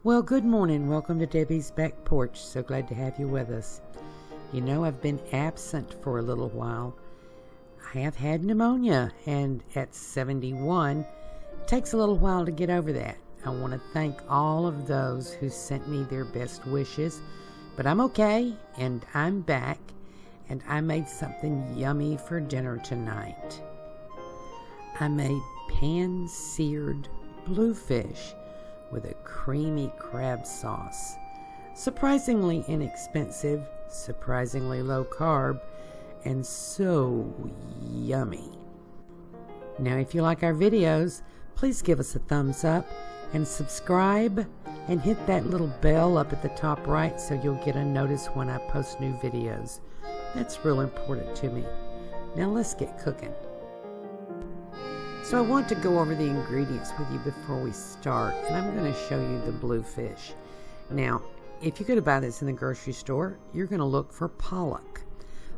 Well, good morning. Welcome to Debbie's Back Porch. So glad to have you with us. You know, I've been absent for a little while. I have had pneumonia, and at 71, it takes a little while to get over that. I want to thank all of those who sent me their best wishes, but I'm okay, and I'm back, and I made something yummy for dinner tonight. I made pan-seared bluefish with a creamy crab sauce. Surprisingly inexpensive, surprisingly low carb, and so yummy. Now, if you like our videos, please give us a thumbs up and subscribe and hit that little bell up at the top right so you'll get a notice when I post new videos. That's real important to me. Now let's get cooking. So I want to go over the ingredients with you before we start, and I'm going to show you the bluefish. Now, if you go to buy this in the grocery store, you're going to look for pollock.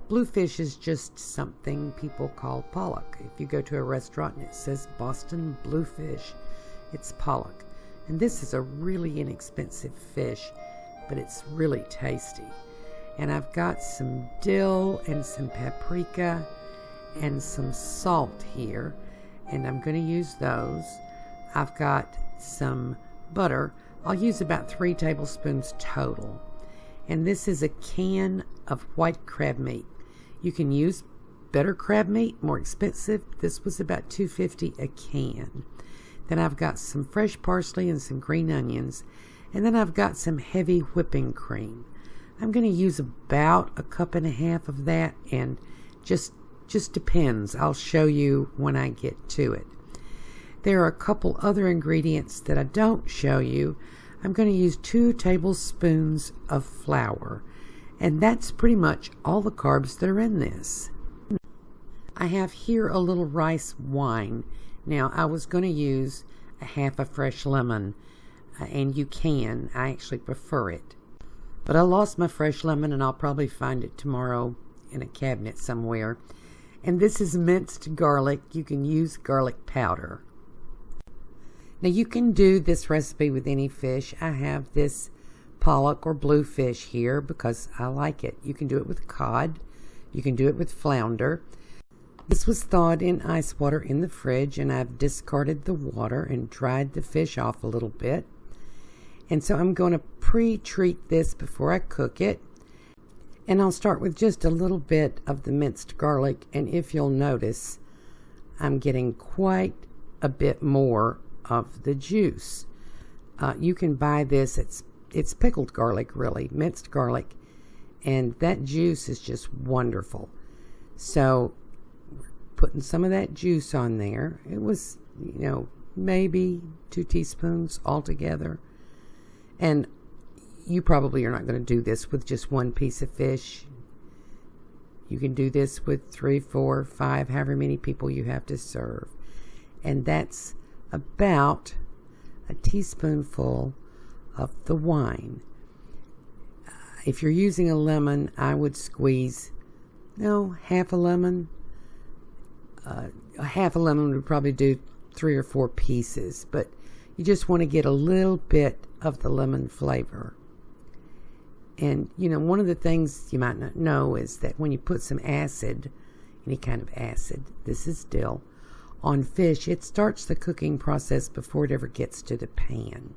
Bluefish is just something people call pollock. If you go to a restaurant and it says Boston bluefish, it's pollock. And this is a really inexpensive fish, but it's really tasty. And I've got some dill and some paprika and some salt here, and I'm going to use those. I've got some butter. I'll use about 3 tablespoons total. And this is a can of white crab meat. You can use better crab meat, more expensive. This was about $2.50 a can. Then I've got some fresh parsley and some green onions. And then I've got some heavy whipping cream. I'm going to use about 1.5 cups of that, and just depends. I'll show you when I get to it. There are a couple other ingredients that I don't show you. I'm going to use 2 tablespoons of flour, and that's pretty much all the carbs that are in this. I have here a little rice wine. Now, I was going to use half a fresh lemon, and you can. I actually prefer it. But I lost my fresh lemon, and I'll probably find it tomorrow in a cabinet somewhere. And this is minced garlic. You can use garlic powder. Now, you can do this recipe with any fish. I have this pollock or bluefish here because I like it. You can do it with cod. You can do it with flounder. This was thawed in ice water in the fridge, and I've discarded the water and dried the fish off a little bit. And so I'm going to pre-treat this before I cook it. And I'll start with just a little bit of the minced garlic, and if you'll notice, I'm getting quite a bit more of the juice. You can buy this, it's pickled garlic, really, minced garlic, and that juice is just wonderful. So, putting some of that juice on there. It was, maybe 2 teaspoons altogether. And you probably are not going to do this with just 1 piece of fish. You can do this with 3, 4, 5, however many people you have to serve. And that's about a teaspoonful of the wine. If you're using a lemon, I would squeeze, half a lemon. Half a lemon would probably do 3 or 4 pieces, but you just want to get a little bit of the lemon flavor. And, one of the things you might not know is that when you put some acid, any kind of acid, this is dill, on fish, it starts the cooking process before it ever gets to the pan.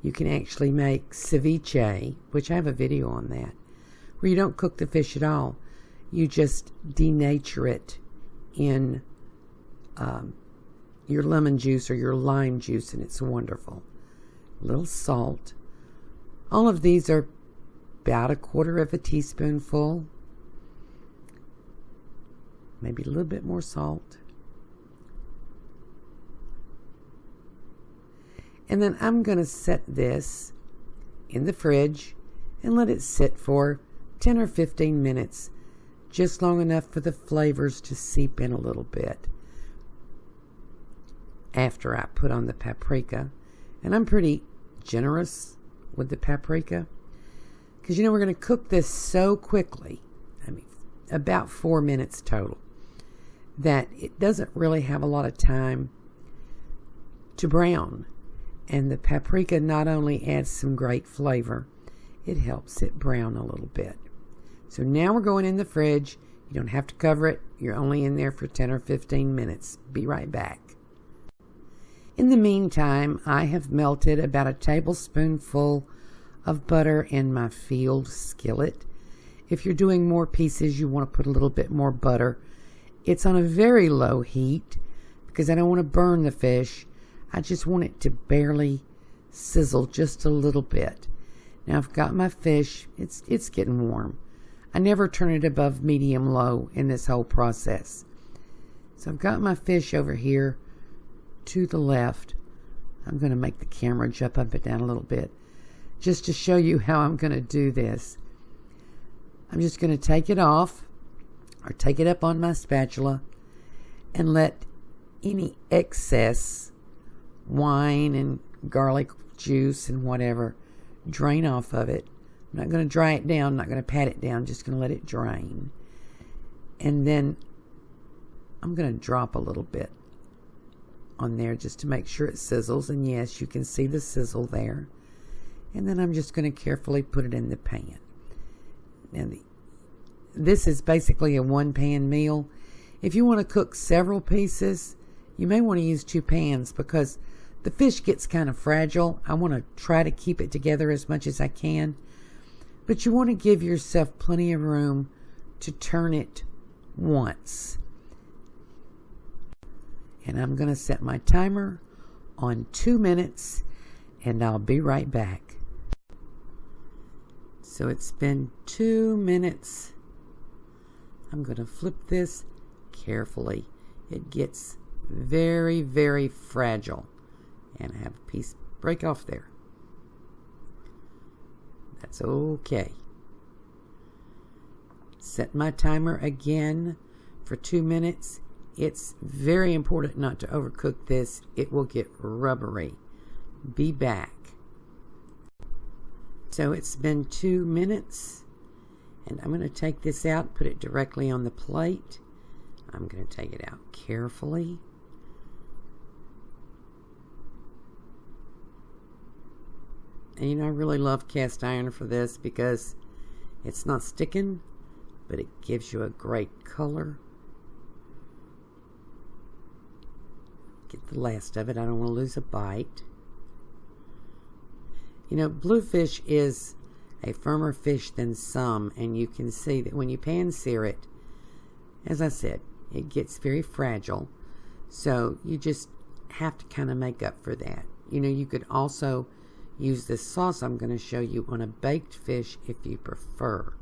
You can actually make ceviche, which I have a video on that, where you don't cook the fish at all. You just denature it in your lemon juice or your lime juice, and it's wonderful. A little salt. All of these are about 1/4 teaspoonful. Maybe a little bit more salt. And then I'm going to set this in the fridge and let it sit for 10 or 15 minutes, just long enough for the flavors to seep in a little bit. After I put on the paprika, and I'm pretty generous with the paprika, because we're going to cook this so quickly, about 4 minutes total, that it doesn't really have a lot of time to brown. And the paprika not only adds some great flavor, it helps it brown a little bit. So now we're going in the fridge. You don't have to cover it. You're only in there for 10 or 15 minutes. Be right back. In the meantime, I have melted about a tablespoonful of butter in my field skillet. If you're doing more pieces, you want to put a little bit more butter. It's on a very low heat because I don't want to burn the fish. I just want it to barely sizzle just a little bit. Now I've got my fish. It's getting warm. I never turn it above medium-low in this whole process. So I've got my fish over here to the left. I'm going to make the camera jump up and down a little bit just to show you how I'm going to do this. I'm just going to take it off or take it up on my spatula and let any excess wine and garlic juice and whatever drain off of it. I'm not going to dry it down, I'm not going to pat it down, just going to let it drain. And then I'm going to drop a little bit on there just to make sure it sizzles. And yes, you can see the sizzle there. And then I'm just going to carefully put it in the pan. Now, this is basically a one-pan meal. If you want to cook several pieces, you may want to use 2 pans because the fish gets kind of fragile. I want to try to keep it together as much as I can. But you want to give yourself plenty of room to turn it once. And I'm going to set my timer on 2 minutes and I'll be right back. So it's been 2 minutes. I'm going to flip this carefully. It gets very, very fragile. And I have a piece break off there. That's okay. Set my timer again for 2 minutes. It's very important not to overcook this. It will get rubbery. Be back. So it's been 2 minutes. And I'm going to take this out, put it directly on the plate. I'm going to take it out carefully. And you know, I really love cast iron for this because it's not sticking, but it gives you a great color. Get the last of it. I don't want to lose a bite. You know, bluefish is a firmer fish than some, and you can see that when you pan sear it, as I said, it gets very fragile. So you just have to kind of make up for that. You know, you could also use this sauce I'm going to show you on a baked fish if you prefer.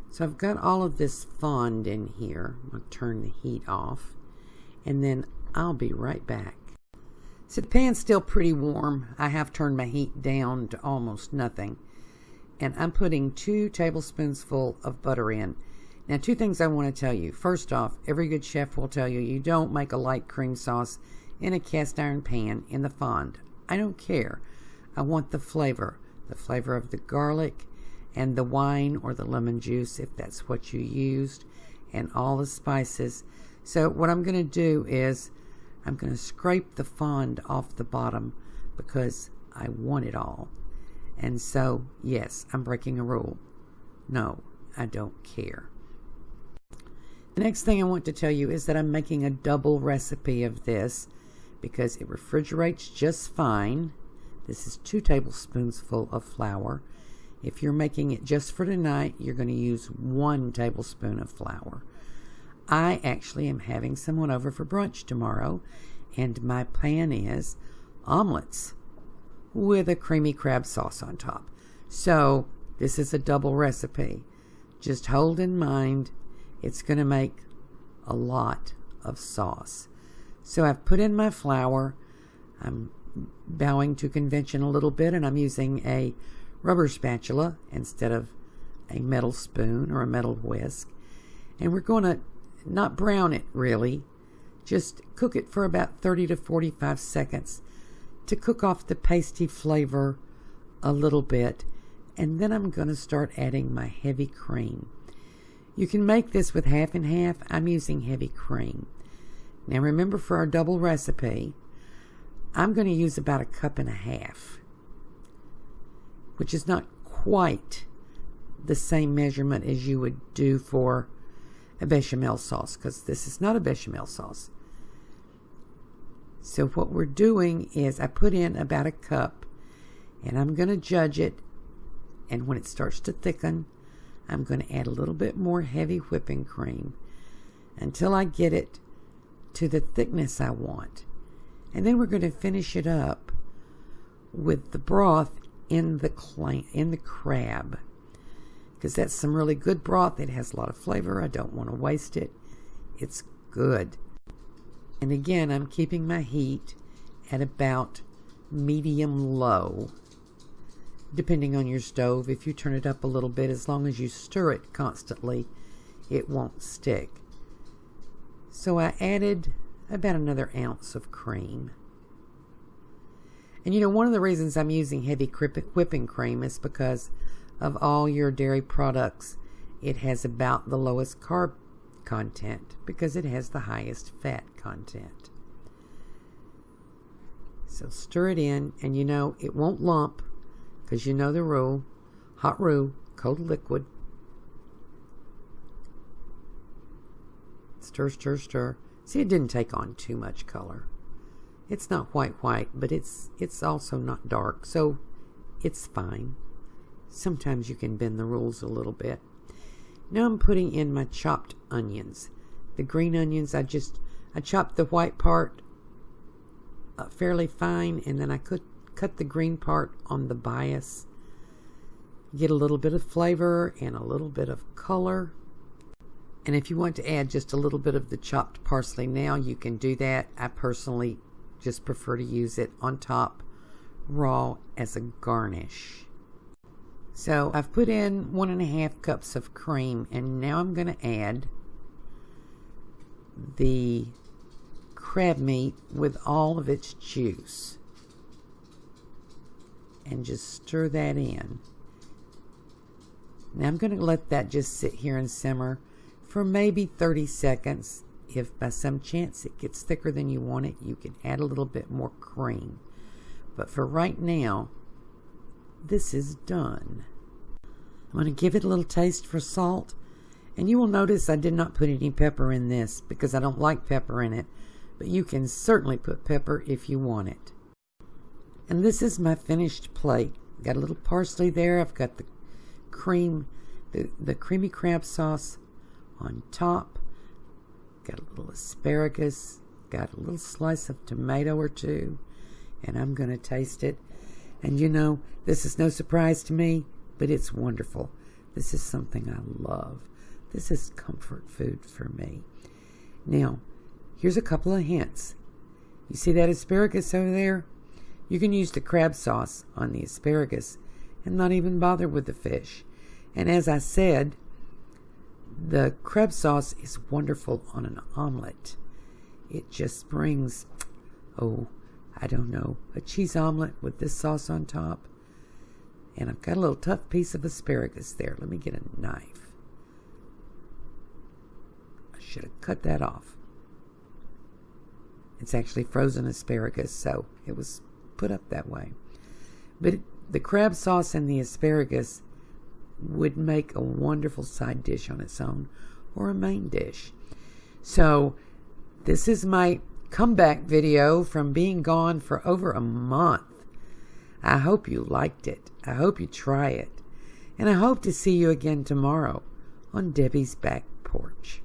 So I've got all of this fond in here. I'll turn the heat off and then I'll be right back. So the pan's still pretty warm. I have turned my heat down to almost nothing. And I'm putting 2 tablespoons full of butter in. Now, 2 things I want to tell you. First off, every good chef will tell you you don't make a light cream sauce in a cast iron pan in the fond. I don't care. I want the flavor of the garlic and the wine or the lemon juice if that's what you used, and all the spices. So what I'm going to do is I'm going to scrape the fond off the bottom because I want it all. And so, yes, I'm breaking a rule. No, I don't care. The next thing I want to tell you is that I'm making a double recipe of this because it refrigerates just fine. This is 2 tablespoons full of flour. If you're making it just for tonight, you're going to use 1 tablespoon of flour. I actually am having someone over for brunch tomorrow, and my plan is omelets with a creamy crab sauce on top. So this is a double recipe. Just hold in mind, it's going to make a lot of sauce. So I've put in my flour. I'm bowing to convention a little bit, and I'm using a rubber spatula instead of a metal spoon or a metal whisk. And we're going to not brown it really, just cook it for about 30 to 45 seconds to cook off the pasty flavor a little bit. And then I'm going to start adding my heavy cream. You can make this with half and half. I'm using heavy cream. Now remember, for our double recipe, I'm going to use about 1.5 cups, which is not quite the same measurement as you would do for a bechamel sauce, because this is not a bechamel sauce. So what we're doing is I put in about 1 cup, and I'm going to judge it, and when it starts to thicken, I'm going to add a little bit more heavy whipping cream until I get it to the thickness I want. And then we're going to finish it up with the broth in the crab, because that's some really good broth. It has a lot of flavor. I don't want to waste it. It's good. And again, I'm keeping my heat at about medium-low, depending on your stove. If you turn it up a little bit, as long as you stir it constantly, it won't stick. So I added about another ounce of cream. And you know, one of the reasons I'm using heavy whipping cream is because of all your dairy products, it has about the lowest carb content because it has the highest fat content. So stir it in, and you know it won't lump, because you know the rule: hot roux, cold liquid. Stir, stir, stir. See, it didn't take on too much color. It's not white, but it's also not dark, so it's fine. Sometimes you can bend the rules a little bit. Now I'm putting in my chopped onions. The green onions, I chopped the white part fairly fine, and then I cut the green part on the bias. Get a little bit of flavor and a little bit of color. And if you want to add just a little bit of the chopped parsley now, you can do that. I personally just prefer to use it on top raw as a garnish. So I've put in 1.5 cups of cream, and now I'm going to add the crab meat with all of its juice. And just stir that in. Now I'm going to let that just sit here and simmer for maybe 30 seconds. If by some chance it gets thicker than you want it, you can add a little bit more cream. But for right now, this is done. I'm going to give it a little taste for salt. And you will notice I did not put any pepper in this because I don't like pepper in it. But you can certainly put pepper if you want it. And this is my finished plate. Got a little parsley there. I've got the cream, the creamy crab sauce on top. Got a little asparagus. Got a little slice of tomato or two. And I'm going to taste it. And you know, this is no surprise to me, but it's wonderful. This is something I love. This is comfort food for me. Now, here's a couple of hints. You see that asparagus over there? You can use the crab sauce on the asparagus and not even bother with the fish. And as I said, the crab sauce is wonderful on an omelet. It just brings, I don't know, a cheese omelet with this sauce on top. And I've got a little tough piece of asparagus there. Let me get a knife. I should have cut that off. It's actually frozen asparagus, so it was put up that way. But the crab sauce and the asparagus would make a wonderful side dish on its own, or a main dish. So this is my comeback video from being gone for over a month. I hope you liked it. I hope you try it. And I hope to see you again tomorrow on Debbie's Back Porch.